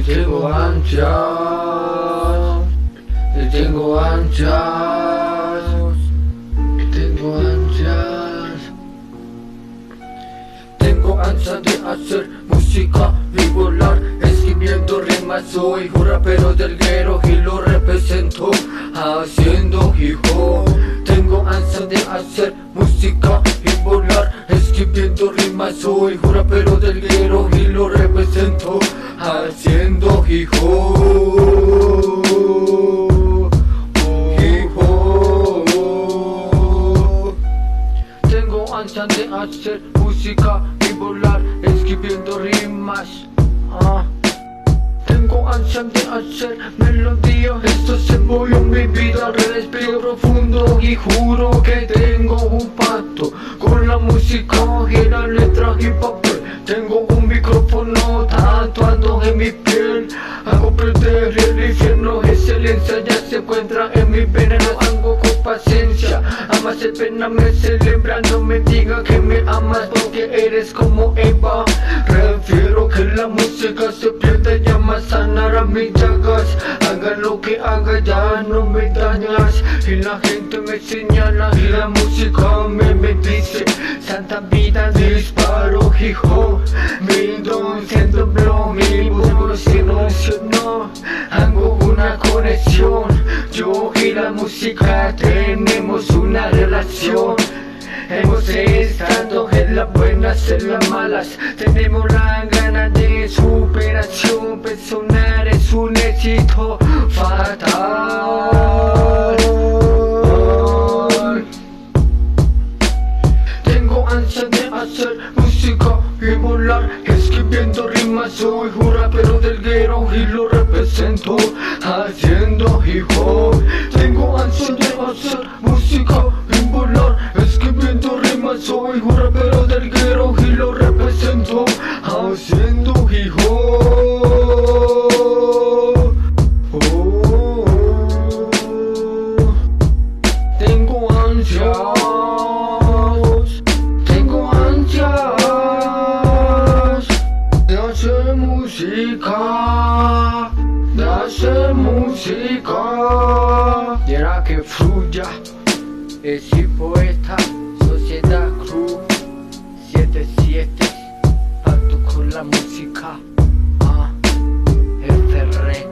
tengo ansias, tengo ansias, tengo ansias. Tengo ansias de hacer música y volar, escribiendo rimas. Soy un rapero del guero y lo represento haciendo hip hop. Tengo ansias de hacer música y volar, escribiendo rimas. Soy un rapero del guero y lo represento haciendo hip hop. Hip hop. Tengo ansias de hacer música y volar, escribiendo rimas. Tengo ansias de hacer melodía. Esto se volvió mi vida, respiro profundo y juro que tengo un pacto con la música y la letra y papel. Tengo un micrófono tatuado en mi piel, hago perder el infierno. Excelencia ya se encuentra en mi veneno, hago con paciencia. Amas el pena, me celebra, no me digas que me amas porque eres como Eva. Prefiero que la música se pierda, ya más sanar a mis llagas. Haga lo que haga, ya no me dañas. Y la gente me señala y la música me bendice. Santa vida disparo, hijo. Mi don se dobló, mi voz se emocionó. Hago una conexión, yo y la música tenemos una relación. Hemos estado en las buenas, en las malas. Tenemos la gana de superación. Personal es un éxito fatal. Tengo ansia de hacer música y volar, escribiendo rimas. Soy un rapero del guero y lo represento haciendo hip hop. Tengo ansia de hacer música y volar, escribiendo rimas. Soy un rapero del guero y lo represento haciendo hip hop. Tengo ansias, tengo ansias de hacer música, de hacer música. Quiera que fluya, es poeta, Sociedad Crew 77, pacto con la música, FR.